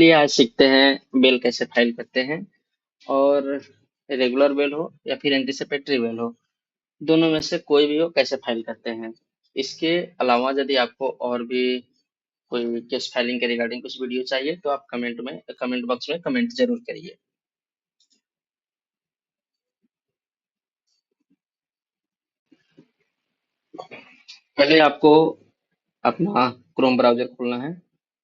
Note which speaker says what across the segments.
Speaker 1: चलिए आज सीखते हैं बेल कैसे फाइल करते हैं। और रेगुलर बेल हो या फिर एंटीसिपेटरी बेल हो, दोनों में से कोई भी हो, कैसे फाइल करते हैं। इसके अलावा यदि आपको और भी कोई केस फाइलिंग के रिगार्डिंग कुछ वीडियो चाहिए तो आप कमेंट बॉक्स में कमेंट जरूर करिए। पहले आपको अपना क्रोम ब्राउजर खोलना है।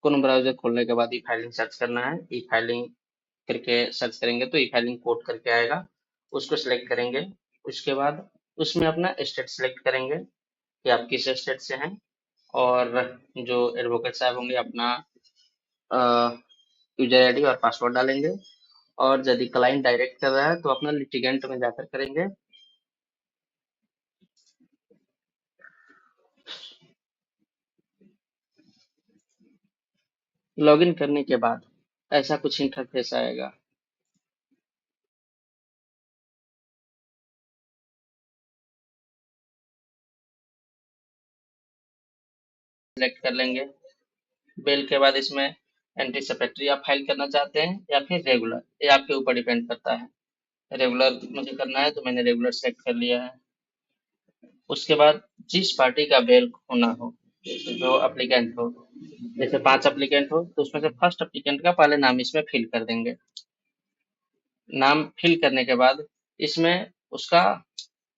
Speaker 1: क्रोम ब्राउजर खोलने के बाद ई फाइलिंग सर्च करना है। ई फाइलिंग करके सर्च करेंगे तो ई फाइलिंग कोड करके आएगा, उसको सिलेक्ट करेंगे। उसके बाद उसमें अपना स्टेट सिलेक्ट करेंगे कि आप किस स्टेट से हैं। और जो एडवोकेट साहब होंगे अपना यूजर आईडी और पासवर्ड डालेंगे। और यदि क्लाइंट डायरेक्ट कर रहा है तो अपना लिटिगेंट में जाकर करेंगे। लॉगिन करने के बाद ऐसा कुछ इंटरफेस आएगा। सिलेक्ट कर लेंगे। बेल के बाद इसमें एंटीसिपेटरी आप फाइल करना चाहते हैं या फिर रेगुलर, ये आपके ऊपर डिपेंड करता है। रेगुलर मुझे करना है तो मैंने रेगुलर सेलेक्ट कर लिया है। उसके बाद जिस पार्टी का बेल होना हो, जो अप्लीकेंट हो, जैसे 5 एप्लीकेंट हो तो उसमें से फर्स्ट एप्लीकेंट का पहले नाम इसमें फिल कर देंगे। नाम फिल करने के बाद इसमें उसका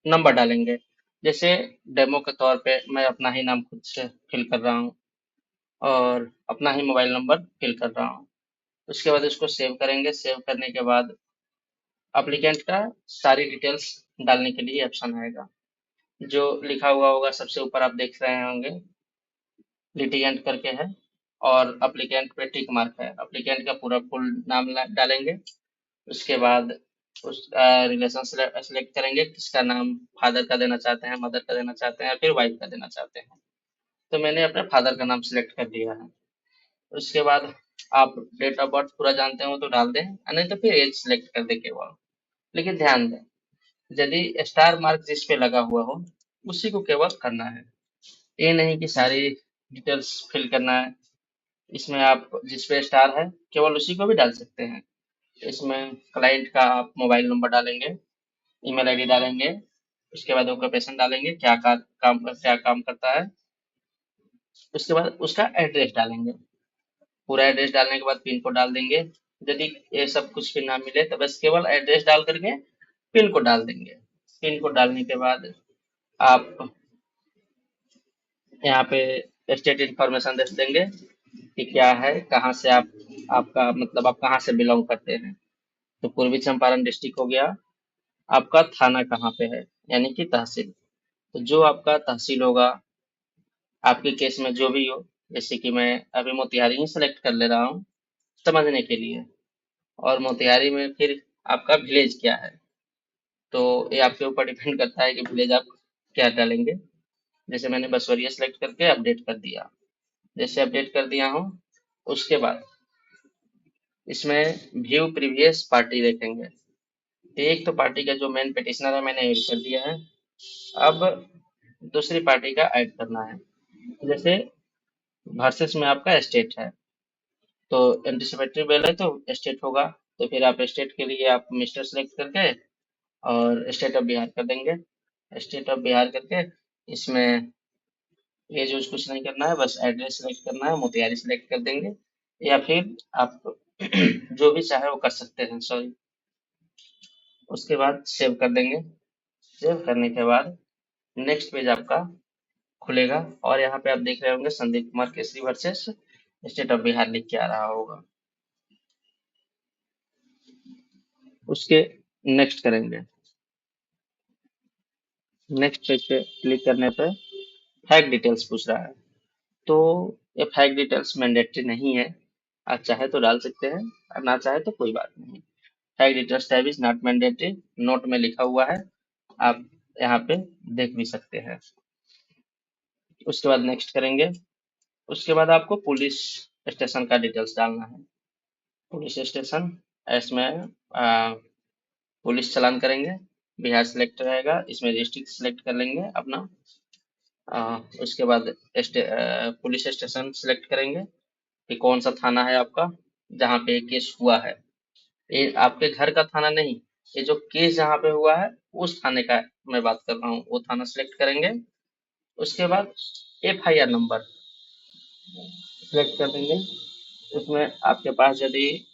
Speaker 1: नंबर डालेंगे। जैसे डेमो के तौर पे मैं अपना ही नाम खुद से फिल कर रहा हूँ और अपना ही मोबाइल नंबर फिल कर रहा हूँ। उसके बाद इसको सेव करेंगे। सेव करने के बाद एप्लीकेंट का सारी डिटेल्स डालने के लिए ऑप्शन आएगा। जो लिखा हुआ होगा सबसे ऊपर आप देख रहे होंगे, लिटिगेंट करके है और एप्लीकेंट पे टिक मार्क है। एप्लीकेंट का पूरा फुल नाम डालेंगे। उसके बाद उस रिलेशन सेलेक्ट करेंगे, किसका नाम फादर का देना चाहते हैं, मदर का देना चाहते हैं या फिर वाइफ का देना चाहते हैं। तो मैंने अपने फादर का नाम सिलेक्ट कर लिया है। उसके बाद आप डेट ऑफ बर्थ पूरा जानते हो तो डाल दें, नहीं तो फिर एज सिलेक्ट कर दें केवल। लेकिन ध्यान दें, यदि स्टार मार्क जिस पे लगा हुआ हो उसी को केवल करना है। ये नहीं कि सारी डिटेल्स फिल करना है। इसमें आप जिस पे स्टार है केवल उसी को भी डाल सकते हैं। इसमें क्लाइंट का आप मोबाइल नंबर डालेंगे, ईमेल आईडी डालेंगे। उसके बाद ऑक्यूपेशन डालेंगे, क्या काम करता है। उसके बाद उसका एड्रेस डालेंगे। पूरा एड्रेस डालने के बाद पिन कोड डाल देंगे। यदि ये सब कुछ भी ना मिले तो बस केवल एड्रेस डाल करके पिन कोड डाल देंगे। पिन कोड डालने के बाद आप यहाँ पे स्टेट इंफॉर्मेशन दे देंगे कि क्या है, कहाँ से आप, आपका मतलब आप कहाँ से बिलोंग करते हैं। तो पूर्वी चंपारण डिस्ट्रिक्ट हो गया। आपका थाना कहाँ पे है, यानी कि तहसील। तो जो आपका तहसील होगा, आपके केस में जो भी हो, जैसे कि मैं अभी मोतिहारी ही सेलेक्ट कर ले रहा हूँ समझने के लिए। और मोतिहारी में फिर आपका विलेज क्या है, तो ये आपके ऊपर डिपेंड करता है कि विलेज आप क्या डालेंगे। जैसे मैंने बसवरिया सेलेक्ट करके अपडेट कर दिया। जैसे अपडेट कर दिया हूँ, उसके बाद इसमें व्यू प्रीवियस पार्टी देखेंगे। एक तो पार्टी का जो मेन पिटिशनर है मैंने ऐड कर दिया है। अब दूसरी पार्टी का ऐड करना है। जैसे वर्सेस में आपका स्टेट है, तो एंटीसिपेटरी बेल है तो स्टेट होगा। तो फिर आप स्टेट के लिए आप मिस्टर सेलेक्ट करके और स्टेट ऑफ बिहार कर देंगे। स्टेट ऑफ बिहार करके इसमें ये जो कुछ नहीं करना है, बस एड्रेस सेलेक्ट करना है, मोतिहारी सेलेक्ट कर देंगे। या फिर आप जो भी चाहे वो कर सकते हैं, सॉरी। उसके बाद सेव कर देंगे। सेव करने के बाद नेक्स्ट पेज आपका खुलेगा और यहाँ पे आप देख रहे होंगे Sandeep Kumar Kesari versus state of Bihar लिख के आ रहा होगा। उसके नेक्स्ट करेंगे। नेक्स्ट पेज पे क्लिक करने पे फैक्ट डिटेल्स पूछ रहा है। तो ये फैक्ट डिटेल्स मैंडेटरी नहीं है, आप चाहे तो डाल सकते हैं और ना चाहे तो कोई बात नहीं। Fact details tab is not mandatory, note में लिखा हुआ है, आप यहाँ पे देख भी सकते हैं। उसके बाद नेक्स्ट करेंगे। उसके बाद आपको पुलिस स्टेशन का डिटेल्स डालना है। पुलिस स्टेशन, इसमें पुलिस चालान करेंगे। बिहार सिलेक्ट रहेगा, इसमें डिस्ट्रिक्ट सिलेक्ट कर लेंगे अपना। उसके बाद पुलिस स्टेशन सिलेक्ट करेंगे कि कौन सा थाना है आपका। जहाँ पे ये केस हुआ है। ये आपके घर का थाना नहीं, ये जो केस जहाँ पे हुआ है उस थाने का मैं बात कर रहा हूँ। वो थाना सिलेक्ट करेंगे। उसके बाद एफआईआर नंबर सिलेक्ट कर देंगे। उसमें आपके पास यदि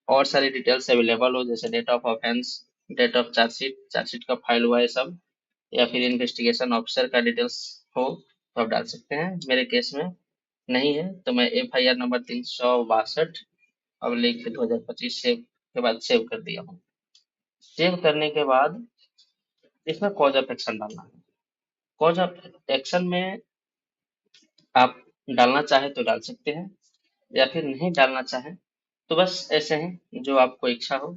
Speaker 1: और सारी डिटेल्स अवेलेबल हो, जैसे date of offence, date of chargesheet, chargesheet कब फाइल हुआ है सब, या फिर इन्वेस्टिगेशन ऑफिसर का डिटेल्स हो, तो आप डाल सकते हैं। मेरे केस में नहीं है तो मैं एफआईआर नंबर 362 अब लिख के 2025 सेव के बाद सेव कर दिया हूँ। सेव करने के बाद इसमें कॉज ऑफ एक्शन डालना है। कॉज ऑफ एक्शन में आप डालना चाहे तो डाल सकते हैं, या फिर नहीं डालना चाहें तो बस ऐसे हैं जो आपको इच्छा हो।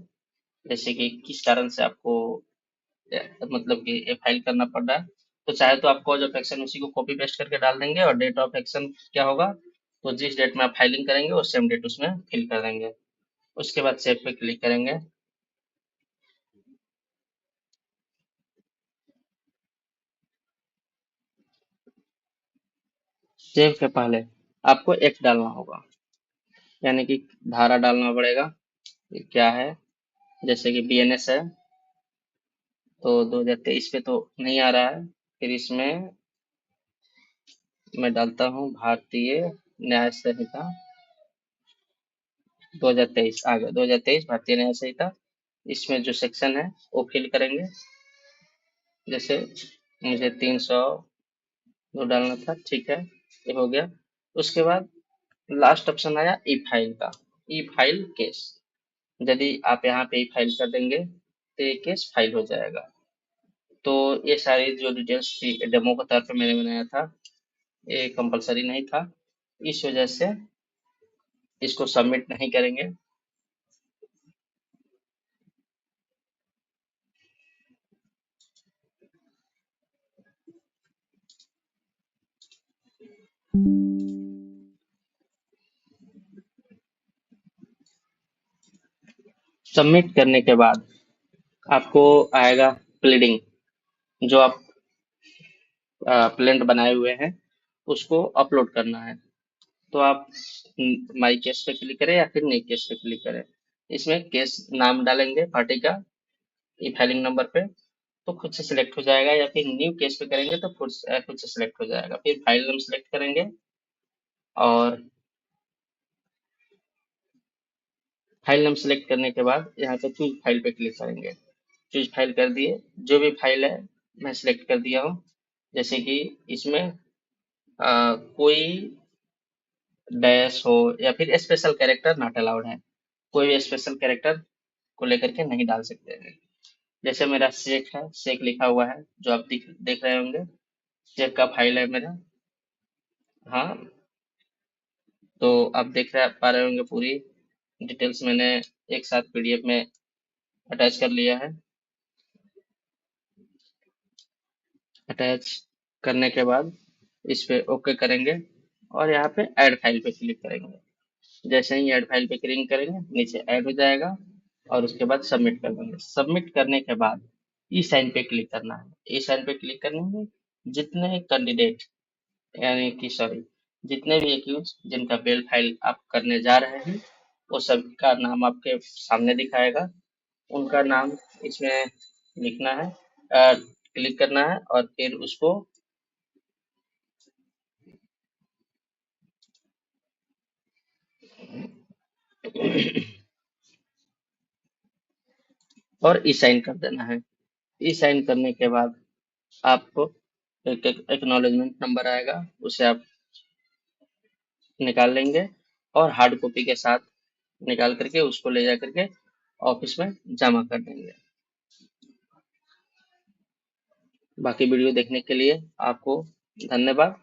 Speaker 1: जैसे कि किस कारण से आपको मतलब कि ये फाइल करना पड़ रहा है, तो चाहे तो आप कॉज ऑफ एक्शन उसी को कॉपी पेस्ट करके डाल देंगे, और डेट ऑफ एक्शन क्या होगा, तो जिस डेट में आप फाइलिंग करेंगे वो सेम डेट उसमें फिल कर देंगे। उसके बाद सेव पे क्लिक करेंगे। सेव के पहले आपको एक्ट डालना होगा, यानी कि धारा डालना पड़ेगा। ये क्या है, जैसे कि बीएनएस है तो 2023 पे तो नहीं आ रहा है, फिर इसमें मैं डालता हूँ भारतीय न्याय संहिता 2023। आ गया 2023 भारतीय न्याय संहिता। इसमें जो सेक्शन है वो फिल करेंगे। जैसे मुझे 302 डालना था, ठीक है, ये हो गया। उसके बाद लास्ट ऑप्शन आया ई फाइल का। ई फाइल केस, यदि आप यहाँ पे ई फाइल कर देंगे तो ये केस फाइल हो जाएगा। तो ये सारी जो डिटेल्स थी डेमो के तौर पे मैंने बनाया था, ये कंपलसरी नहीं था, इस वजह से इसको सबमिट नहीं करेंगे। सबमिट करने के बाद आपको आएगा प्लीडिंग, जो आप प्लेंट बनाए हुए हैं उसको अपलोड करना है। तो आप माई केस पे क्लिक करें या फिर न्यू केस पे क्लिक करें। इसमें केस नाम डालेंगे पार्टी का, ई फाइलिंग नंबर पे तो खुद से सिलेक्ट हो जाएगा, या फिर न्यू केस पे करेंगे तो खुद से सिलेक्ट हो जाएगा। फिर फाइल नेम सिलेक्ट करेंगे, और फाइल नेम सिलेक्ट करने के बाद यहाँ पे चूज फाइल पे क्लिक करेंगे। चूज फाइल कर दिए, जो भी फाइल है मैं सिलेक्ट कर दिया हूँ। जैसे कि इसमें कोई डैश हो या फिर स्पेशल कैरेक्टर नॉट अलाउड है, कोई भी स्पेशल कैरेक्टर को लेकर के नहीं डाल सकते हैं। जैसे मेरा शेख है, शेख लिखा हुआ है जो आप देख रहे होंगे, शेख का फाइल है मेरा। हाँ, तो आप देख रहे पा रहे होंगे पूरी डिटेल्स मैंने एक साथ पीडीएफ में अटैच कर लिया है। अटैच करने के बाद इस पे ओके करेंगे, और यहाँ पे ऐड फाइल पे क्लिक करेंगे। जैसे ही ऐड फाइल पे क्लिक करेंगे नीचे ऐड हो जाएगा, और उसके बाद सबमिट कर देंगे। सबमिट करने के बाद ई साइन पे क्लिक करना है। ई साइन पे क्लिक करने में जितने कैंडिडेट, यानी कि सॉरी, जितने भी एक्यूज जिनका बेल फाइल आप करने जा रहे हैं वो सबका नाम आपके सामने दिखाएगा। उनका नाम इसमें लिखना है, क्लिक करना है, और फिर उसको और ई साइन कर देना है। ई साइन करने के बाद आपको एक एक्नॉलेजमेंट नंबर आएगा, उसे आप निकाल लेंगे, और हार्ड कॉपी के साथ निकाल करके उसको ले जा करके ऑफिस में जमा कर देंगे। बाकी वीडियो देखने के लिए आपको धन्यवाद।